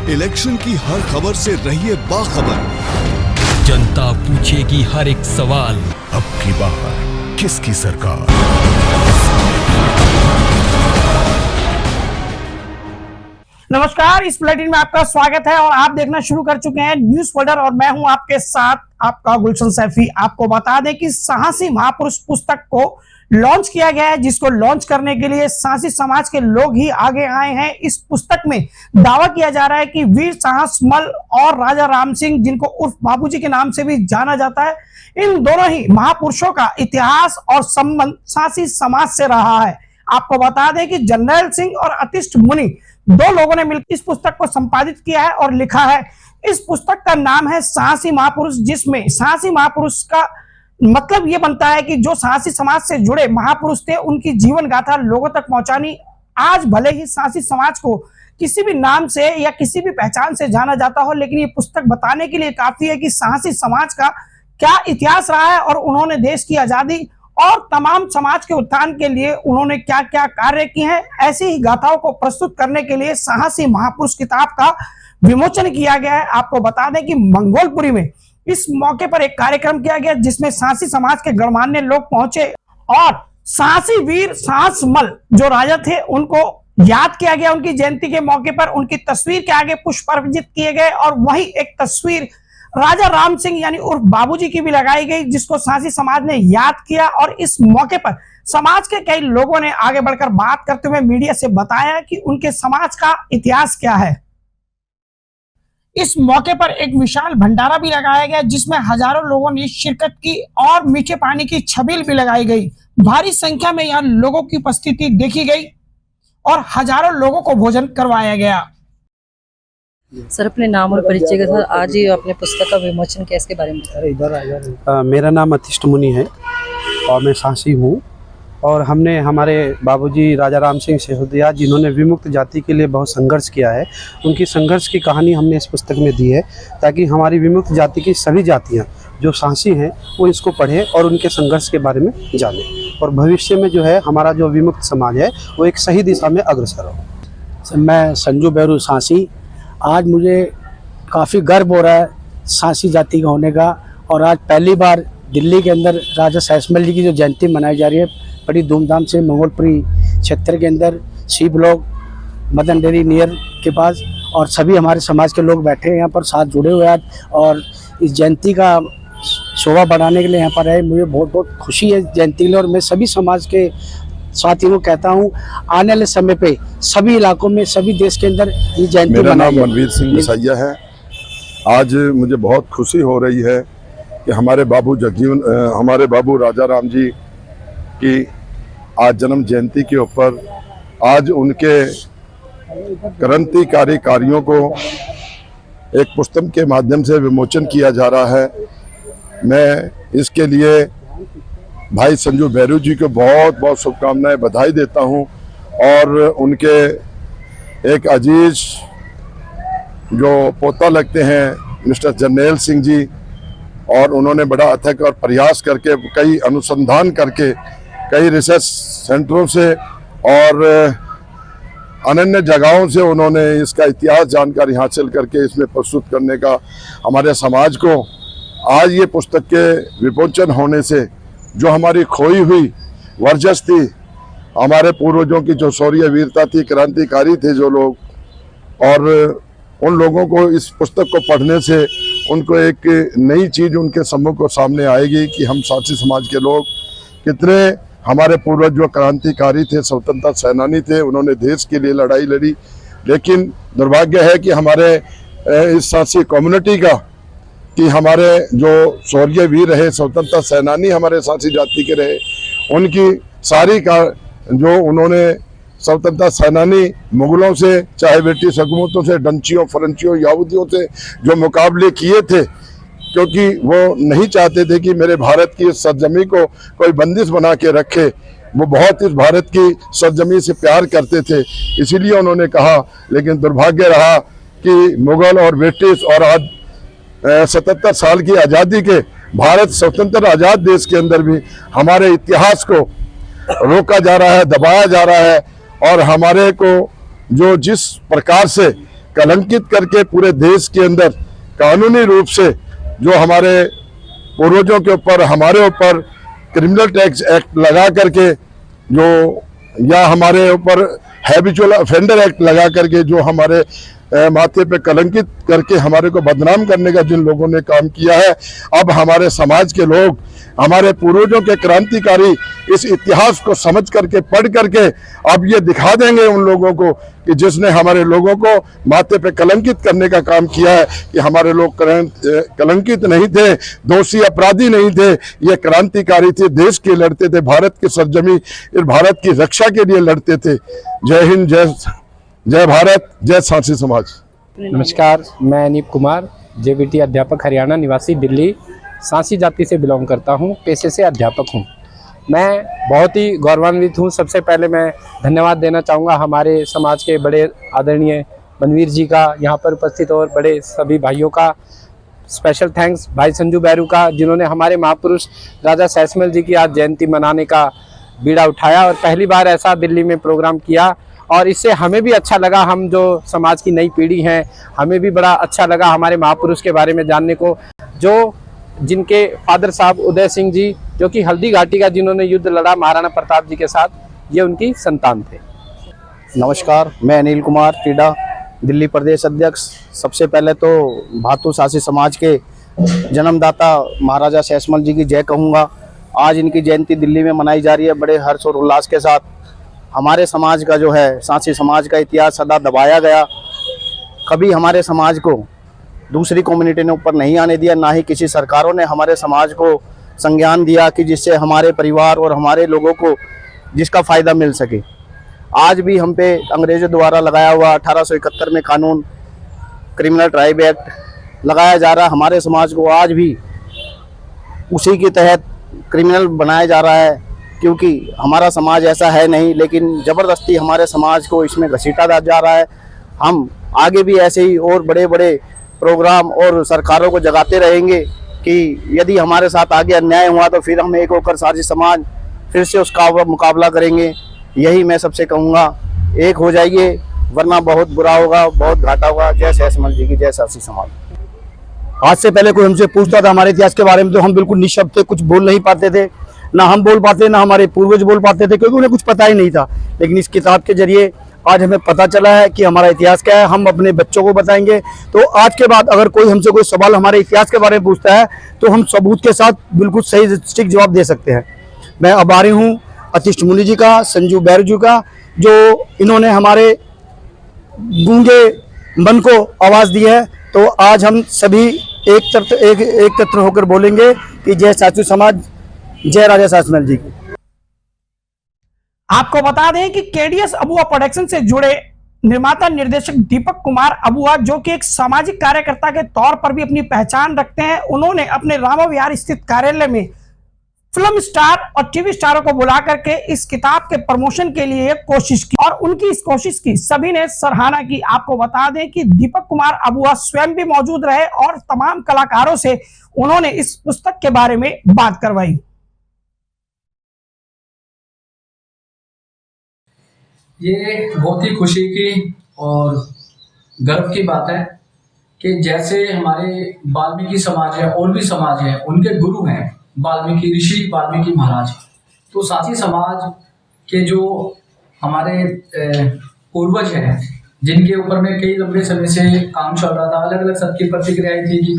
Election की हर खबर से रहिए बाखबर। जनता पूछेगी हर एक सवाल। अब की बार किसकी सरकार? नमस्कार, इस बुलेटिन में आपका स्वागत है और आप देखना शुरू कर चुके हैं न्यूज फोल्डर और मैं हूं आपके साथ आपका गुलशन सैफी। आपको बता दें कि साहसी महापुरुष पुस्तक को लॉन्च किया गया है, जिसको लॉन्च करने के लिए साहसी समाज के लोग ही आगे आए हैं। इस पुस्तक में दावा किया जा रहा है कि वीर साहस मल और राजा राम सिंह, जिनको उर्फ बाबूजी के नाम से भी जाना जाता है, इन दोनों ही महापुरुषों का इतिहास और संबंध साहसी समाज से रहा है। आपको बता दें कि जर्नैल सिंह और अतिष्ठ मुनि दो लोगों ने मिलकर इस पुस्तक को संपादित किया है और लिखा है। इस पुस्तक का नाम है साहसी महापुरुष, जिसमें साहसी महापुरुष का मतलब ये बनता है कि जो साहसी समाज से जुड़े महापुरुष थे, उनकी जीवन गाथा लोगों तक पहुंचानी। आज भले ही साहसी समाज को किसी भी नाम से या किसी भी पहचान से जाना जाता हो, लेकिन ये पुस्तक बताने के लिए काफी है कि साहसी समाज का क्या इतिहास रहा है और उन्होंने देश की आजादी और तमाम समाज के उत्थान के लिए उन्होंने क्या क्या कार्य किए हैं। ऐसी ही गाथाओं को प्रस्तुत करने के लिए साहसी महापुरुष किताब का विमोचन किया गया है। आपको बता दें कि मंगोलपुरी में इस मौके पर एक कार्यक्रम किया गया, जिसमें साहसी समाज के गणमान्य लोग पहुंचे और साहसी वीर साहस मल जो राजा थे, उनको याद किया गया। उनकी जयंती के मौके पर उनकी तस्वीर के आगे पुष्प अर्पित किए गए और वही एक तस्वीर राजा राम सिंह यानी उर्फ बाबूजी की भी लगाई गई, जिसको साहसी समाज ने याद किया। और इस मौके पर समाज के कई लोगों ने आगे बढ़कर बात करते हुए मीडिया से बताया कि उनके समाज का इतिहास क्या है। इस मौके पर एक विशाल भंडारा भी लगाया गया, जिसमें हजारों लोगों ने शिरकत की और मीठे पानी की छबील भी लगाई गई। भारी संख्या में यहाँ लोगों की उपस्थिति देखी गई और हजारों लोगों को भोजन करवाया गया। सर, अपने नाम और परिचय के साथ आज ही अपने पुस्तक का विमोचन किया, इसके बारे में। मेरा नाम अतिष्ठ मुनि है और मैं साहसी हूँ। और हमने हमारे बाबूजी राजा राम सिंह सिसोदिया, जिन्होंने विमुक्त जाति के लिए बहुत संघर्ष किया है, उनकी संघर्ष की कहानी हमने इस पुस्तक में दी है, ताकि हमारी विमुक्त जाति की सभी जातियाँ जो साहसी हैं वो इसको पढ़ें और उनके संघर्ष के बारे में जानें, और भविष्य में जो है हमारा जो विमुक्त समाज है वो एक सही दिशा में अग्रसर हो। मैं संजू बैरू साहसी। आज मुझे काफ़ी गर्व हो रहा है साहसी जाति का होने का, और आज पहली बार दिल्ली के अंदर राजा साहसमल जी की जो जयंती मनाई जा रही है बड़ी धूमधाम से, मंगोलपुरी क्षेत्र के अंदर C block Madan dairy near के पास, और सभी हमारे समाज के लोग बैठे हैं यहाँ पर, साथ जुड़े हुए आज, और इस जयंती का शोभा बढ़ाने के लिए यहाँ पर है। मुझे बहुत बहुत खुशी है जयंती के लिए, और मैं सभी समाज के साथियों को कहता हूँ आने वाले समय पे सभी इलाकों में, सभी देश के अंदर ये जयंती। मेरा नाम मनवीर सिंह मसैया है। आज मुझे बहुत खुशी हो रही है कि हमारे बाबू राजा राम जी की आज जन्म जयंती के ऊपर आज उनके क्रांतिकारी कार्यों को एक पुस्तक के माध्यम से विमोचन किया जा रहा है। मैं इसके लिए भाई संजू बैरू जी को बहुत बहुत शुभकामनाएं, बधाई देता हूं, और उनके एक अजीज जो पोता लगते हैं मिस्टर जर्नैल सिंह जी, और उन्होंने बड़ा अथक और प्रयास करके, कई अनुसंधान करके, कई रिसर्च सेंटरों से और अनन्य जगहों से उन्होंने इसका इतिहास जानकारी हासिल करके इसमें प्रस्तुत करने का हमारे समाज को आज ये पुस्तक के विमोचन होने से जो हमारी खोई हुई वर्चस्व थी, हमारे पूर्वजों की जो शौर्य वीरता थी, क्रांतिकारी थे जो लोग, और उन लोगों को इस पुस्तक को पढ़ने से उनको एक नई चीज़ उनके सम्मुख को सामने आएगी कि हम साथी समाज के लोग कितने, हमारे पूर्वज जो क्रांतिकारी थे, स्वतंत्रता सेनानी थे, उन्होंने देश के लिए लड़ाई लड़ी। लेकिन दुर्भाग्य है कि हमारे इस साथी कम्युनिटी का, कि हमारे जो शौर्य वीर रहे, स्वतंत्रता सेनानी हमारे साथी जाति के रहे, उनकी सारी का जो उन्होंने स्वतंत्रता सेनानी मुगलों से, चाहे ब्रिटिश हुकूमतों से, डंचियों, फरंचियों, यहूदियों से जो मुकाबले किए थे, क्योंकि वो नहीं चाहते थे कि मेरे भारत की सरजमी को कोई बंदिश बना के रखे। वो बहुत इस भारत की सरजमी से प्यार करते थे, इसीलिए उन्होंने कहा। लेकिन दुर्भाग्य रहा कि मुगल और ब्रिटिश और आज 77 साल की आज़ादी के भारत स्वतंत्र आज़ाद देश के अंदर भी हमारे इतिहास को रोका जा रहा है, दबाया जा रहा है, और हमारे को जो जिस प्रकार से कलंकित करके पूरे देश के अंदर कानूनी रूप से जो हमारे पूर्वजों के ऊपर, हमारे ऊपर क्रिमिनल टैक्स एक्ट लगा करके जो, या हमारे ऊपर हैबिचुअल ऑफेंडर एक्ट लगा करके जो हमारे माथे पे कलंकित करके हमारे को बदनाम करने का जिन लोगों ने काम किया है, अब हमारे समाज के लोग हमारे पूर्वजों के क्रांतिकारी इस इतिहास को समझ करके, पढ़ करके अब ये दिखा देंगे उन लोगों को कि जिसने हमारे लोगों को माथे पे कलंकित करने का काम किया है, कि हमारे लोग कलंकित नहीं थे, दोषी अपराधी नहीं थे, ये क्रांतिकारी थे, देश के लड़ते थे, भारत की सरजमी, भारत की रक्षा के लिए लड़ते थे। जय हिंद, जय भारत, जय सांसी समाज। नमस्कार, मैं अनीप कुमार, जेबीटी अध्यापक, हरियाणा निवासी, दिल्ली, सांसी जाति से बिलोंग करता हूं, पेशे से अध्यापक हूं। मैं बहुत ही गौरवान्वित हूं। सबसे पहले मैं धन्यवाद देना चाहूँगा हमारे समाज के बड़े आदरणीय बनवीर जी का, यहाँ पर उपस्थित और बड़े सभी भाइयों का स्पेशल थैंक्स भाई संजू बैरू का, जिन्होंने हमारे महापुरुष राजा सैसमल जी की आज जयंती मनाने का बीड़ा उठाया और पहली बार ऐसा दिल्ली में प्रोग्राम किया। और इससे हमें भी अच्छा लगा, हम जो समाज की नई पीढ़ी हैं, हमें भी बड़ा अच्छा लगा हमारे महापुरुष के बारे में जानने को, जो जिनके फादर साहब उदय सिंह जी, जो कि हल्दी घाटी का जिन्होंने युद्ध लड़ा महाराणा प्रताप जी के साथ, ये उनकी संतान थे। नमस्कार, मैं अनिल कुमार टीडा, दिल्ली प्रदेश अध्यक्ष। सबसे पहले तो भातु सांसी समाज के जन्मदाता महाराजा सैसमल जी की जय कहूँगा। आज इनकी जयंती दिल्ली में मनाई जा रही है बड़े हर्ष और उल्लास के साथ। हमारे समाज का जो है, सांसी समाज का इतिहास सदा दबाया गया, कभी हमारे समाज को दूसरी कम्युनिटी ने ऊपर नहीं आने दिया, ना ही किसी सरकारों ने हमारे समाज को संज्ञान दिया कि जिससे हमारे परिवार और हमारे लोगों को जिसका फ़ायदा मिल सके। आज भी हम पे अंग्रेज़ों द्वारा लगाया हुआ 1871 में कानून, क्रिमिनल ट्राइब एक्ट लगाया जा रहा है, हमारे समाज को आज भी उसी के तहत क्रिमिनल बनाया जा रहा है, क्योंकि हमारा समाज ऐसा है नहीं, लेकिन ज़बरदस्ती हमारे समाज को इसमें घसीटा जा रहा है। हम आगे भी ऐसे ही और बड़े बड़े प्रोग्राम और सरकारों को जगाते रहेंगे कि यदि हमारे साथ आगे अन्याय हुआ तो फिर हम एक होकर सारी समाज फिर से उसका मुकाबला करेंगे। यही मैं सबसे कहूँगा, एक हो जाइए, वरना बहुत बुरा होगा, बहुत घाटा होगा। जय सैसमल जी की, जय सांसी समाज। आज से पहले कोई हमसे पूछता था हमारे इतिहास के बारे में तो हम बिल्कुल निशब्द थे, कुछ बोल नहीं पाते थे, ना हम बोल पाते, ना हमारे पूर्वज बोल पाते थे, क्योंकि उन्हें कुछ पता ही नहीं था। लेकिन इस किताब के जरिए आज हमें पता चला है कि हमारा इतिहास क्या है, हम अपने बच्चों को बताएंगे। तो आज के बाद अगर कोई हमसे कोई सवाल हमारे इतिहास के बारे में पूछता है तो हम सबूत के साथ बिल्कुल सही सटीक जवाब दे सकते हैं। मैं आभारी हूँ अतिष्ठ मुनि जी का, संजू बैरू जी का, जो इन्होंने हमारे गूंगे मन को आवाज़ दी है। तो आज हम सभी एक तत्व होकर बोलेंगे कि जय सांसी समाज, जय राजा सैसमल जी की। आपको बता दें कि केडीएस अबुआ प्रोडक्शन से जुड़े निर्माता निर्देशक दीपक कुमार अबुआ, जो कि एक सामाजिक कार्यकर्ता के तौर पर भी अपनी पहचान रखते हैं, उन्होंने अपने रामा विहार स्थित कार्यालय में फिल्म स्टार और टीवी स्टारों को बुला करके इस किताब के प्रमोशन के लिए कोशिश की और उनकी इस कोशिश की सभी ने सराहना की। आपको बता दें कि दीपक कुमार अबुआ स्वयं भी मौजूद रहे और तमाम कलाकारों से उन्होंने इस पुस्तक के बारे में बात करवाई। ये बहुत ही खुशी की और गर्व की बात है कि जैसे हमारे वाल्मीकि समाज है और भी समाज है, उनके गुरु हैं वाल्मीकि ऋषि, वाल्मीकि महाराज। तो सांसी समाज के जो हमारे पूर्वज हैं, जिनके ऊपर में कई लंबे समय से काम चल रहा था, अलग अलग सबकी प्रतिक्रियाएं थी कि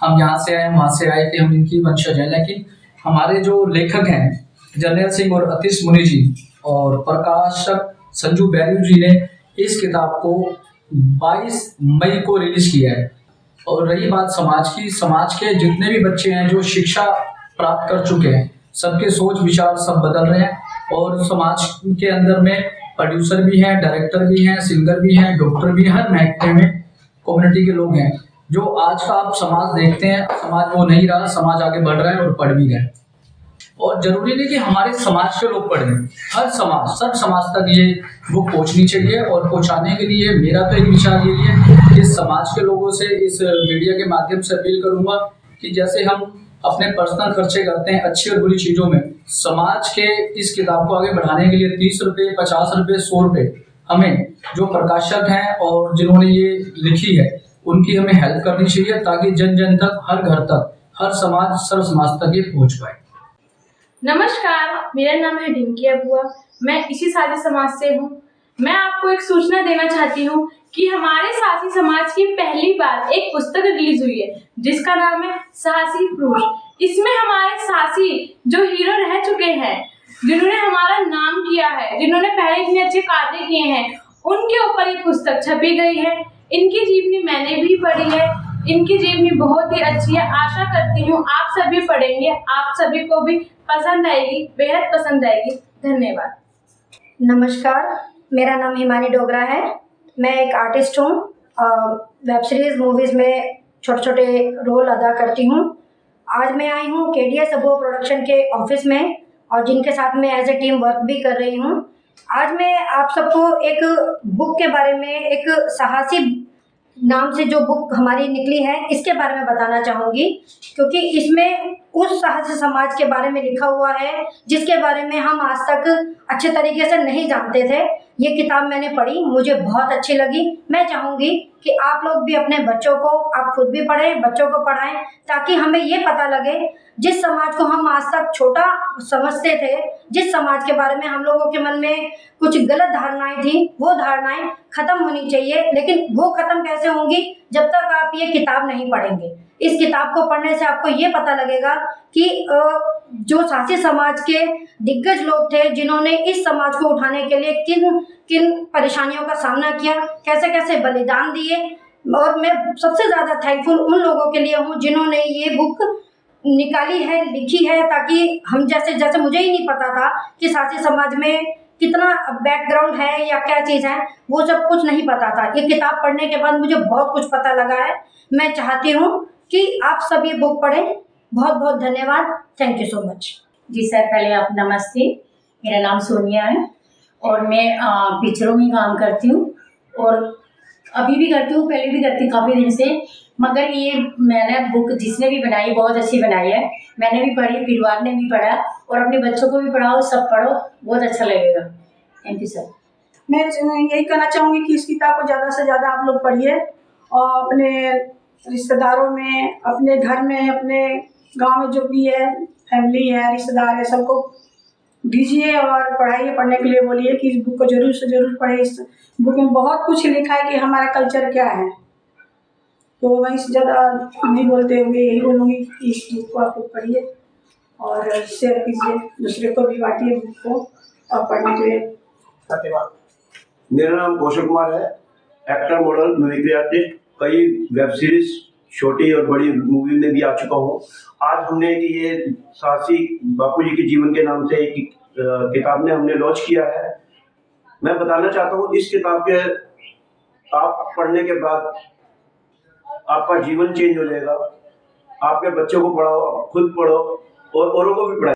हम यहाँ से आए, वहाँ से आए, कि हम इनकी वंशज हैं। लेकिन हमारे जो लेखक हैं जर्नैल सिंह और अतिष्ठ मुनि जी और प्रकाशक संजू बैरू जी ने इस किताब को 22 मई को रिलीज किया है। और रही बात समाज की, समाज के जितने भी बच्चे हैं जो शिक्षा प्राप्त कर चुके हैं, सबके सोच विचार सब बदल रहे हैं और समाज के अंदर में प्रोड्यूसर भी हैं, डायरेक्टर भी हैं, सिंगर भी हैं, डॉक्टर भी हैं, हर महकमे में कम्युनिटी के लोग हैं। जो आज का आप समाज देखते हैं, समाज वो नहीं रहा, समाज आगे बढ़ रहा है और बढ़ भी रहा है। और जरूरी नहीं कि हमारे समाज के लोग पढ़ें, हर समाज, सब समाज तक ये बुक पहुंचनी चाहिए। और पहुंचाने के लिए मेरा तो एक विचार ये है कि समाज के लोगों से इस मीडिया के माध्यम से अपील करूंगा कि जैसे हम अपने पर्सनल खर्चे करते हैं अच्छी और बुरी चीज़ों में, समाज के इस किताब को आगे बढ़ाने के लिए 30 रुपये, 50 रुपये, 100 रुपये हमें जो प्रकाशक हैं और जिन्होंने ये लिखी है उनकी हमें हेल्प करनी चाहिए ताकि जन जन तक, हर घर तक, हर समाज, सर्व समाज तक ये पहुंच पाए। नमस्कार, मेरा नाम है डिंकी अबुआ, मैं इसी साथी समाज से हूँ। मैं आपको एक सूचना देना चाहती हूँ कि हमारे साथी समाज की पहली बार एक पुस्तक रिलीज हुई है जिसका नाम है साहसी पुरुष। इसमें हमारे साथी जो हीरो रह चुके हैं, जिन्होंने हमारा नाम किया है, जिन्होंने पहले इतने अच्छे कार्य किए हैं, उनके ऊपर ये पुस्तक छपी गई है। इनकी जीवनी मैंने भी पढ़ी है, इनकी जीवनी बहुत ही अच्छी है। आशा करती हूँ आप सभी पढ़ेंगे, आप सभी को भी पसंद आएगी, बेहद पसंद आएगी। धन्यवाद। नमस्कार, मेरा नाम हिमानी डोगरा है। मैं एक आर्टिस्ट हूँ। वेब सीरीज़, मूवीज़ में छोटे छोटे रोल अदा करती हूँ। आज मैं आई हूँ KDS अबुआ प्रोडक्शन के ऑफिस में और जिनके साथ में एज ए टीम वर्क भी कर रही हूँ। आज मैं आप सबको एक बुक के बारे में, एक साहसी नाम से जो बुक हमारी निकली है, इसके बारे में बताना चाहूँगी, क्योंकि इसमें उस साहसी समाज के बारे में लिखा हुआ है जिसके बारे में हम आज तक अच्छे तरीके से नहीं जानते थे। ये किताब मैंने पढ़ी, मुझे बहुत अच्छी लगी। मैं चाहूँगी कि आप लोग भी अपने बच्चों को, आप खुद भी पढ़ें, बच्चों को पढ़ाएं, ताकि हमें ये पता लगे जिस समाज को हम आज तक छोटा समझते थे, जिस समाज के बारे में हम लोगों के मन में कुछ गलत धारणाएं थी, वो धारणाएं खत्म होनी चाहिए। लेकिन वो खत्म कैसे होंगी? जब तक आप ये किताब नहीं पढ़ेंगे। इस किताब को पढ़ने से आपको ये पता लगेगा कि जो साहसी समाज के दिग्गज लोग थे, जिन्होंने इस समाज को उठाने के लिए किन किन परेशानियों का सामना किया, कैसे कैसे बलिदान दिए। और मैं सबसे ज़्यादा थैंकफुल उन लोगों के लिए हूँ जिन्होंने ये बुक निकाली है, लिखी है, ताकि हम जैसे मुझे ही नहीं पता था कि साहसी समाज में कितना बैकग्राउंड है या क्या चीज़ है, वो सब कुछ नहीं पता था। ये किताब पढ़ने के बाद मुझे बहुत कुछ पता लगा है। मैं चाहती हूँ कि आप सब ये बुक पढ़ें। बहुत बहुत धन्यवाद। Thank you so much. जी सर, पहले आप नमस्ते। मेरा नाम सोनिया है और मैं पिक्चरों में काम करती हूँ और अभी भी करती हूँ, पहले भी करती काफ़ी दिन से। मगर ये मैंने बुक जिसने भी बनाई बहुत अच्छी बनाई है। मैंने भी पढ़ी, परिवार ने भी पढ़ा और अपने बच्चों को भी पढ़ाओ, सब पढ़ो, बहुत अच्छा लगेगा। Thank you sir. मैं यही कहना चाहूँगी कि इस किताब को ज़्यादा से ज़्यादा आप लोग पढ़िए और अपने रिश्तेदारों में, अपने घर में, अपने गांव में जो भी है, फैमिली है, रिश्तेदार है, सबको दीजिए और पढ़ाइए, पढ़ने के लिए बोलिए कि इस बुक को ज़रूर से ज़रूर पढ़े। इस बुक में बहुत कुछ लिखा है कि हमारा कल्चर क्या है। तो मैं इस ज़्यादा नहीं बोलते हुए यही बोलूँगी कि इस बुक को आप लोग पढ़िए और शेयर कीजिए, दूसरे को भी बांटिए बुक को और पढ़ने के लिए। धन्यवाद। मेरा नाम कौशल कुमार है, एक्टर, मॉडल, मिमिक्री आर्टिस्ट। कई वेब सीरीज, छोटी और बड़ी मूवी में भी आ चुका हूँ। आज हमने ये साहसी बापूजी के जीवन के नाम से एक किताब ने हमने लॉन्च किया है। मैं बताना चाहता हूँ, इस किताब के आप पढ़ने के बाद आपका जीवन चेंज हो जाएगा। आपके बच्चों को पढ़ाओ, खुद पढ़ो और औरों को भी पढ़ाओ।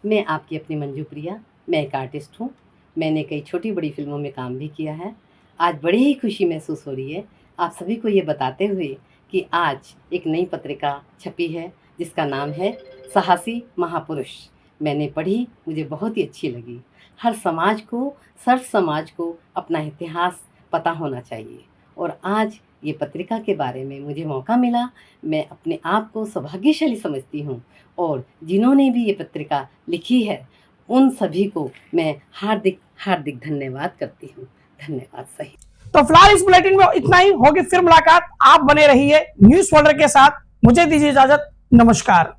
मैं आपकी अपनी मंजू प्रिया, मैं एक आर्टिस्ट हूँ। मैंने कई छोटी बड़ी फिल्मों में काम भी किया है। आज बड़ी ही खुशी महसूस हो रही है आप सभी को ये बताते हुए कि आज एक नई पत्रिका छपी है जिसका नाम है साहसी महापुरुष। मैंने पढ़ी, मुझे बहुत ही अच्छी लगी। हर समाज को, सर्व समाज को अपना इतिहास पता होना चाहिए और आज ये पत्रिका के बारे में मुझे मौका मिला। मैं अपने आप को सौभाग्यशाली समझती हूँ और जिन्होंने भी ये पत्रिका लिखी है उन सभी को मैं हार्दिक हार्दिक धन्यवाद करती हूँ। धन्यवाद। सही। तो फिलहाल इस बुलेटिन में इतना ही। होगी फिर मुलाकात। आप बने रहिए न्यूज़ फोल्डर के साथ। मुझे दीजिए इजाजत। नमस्कार।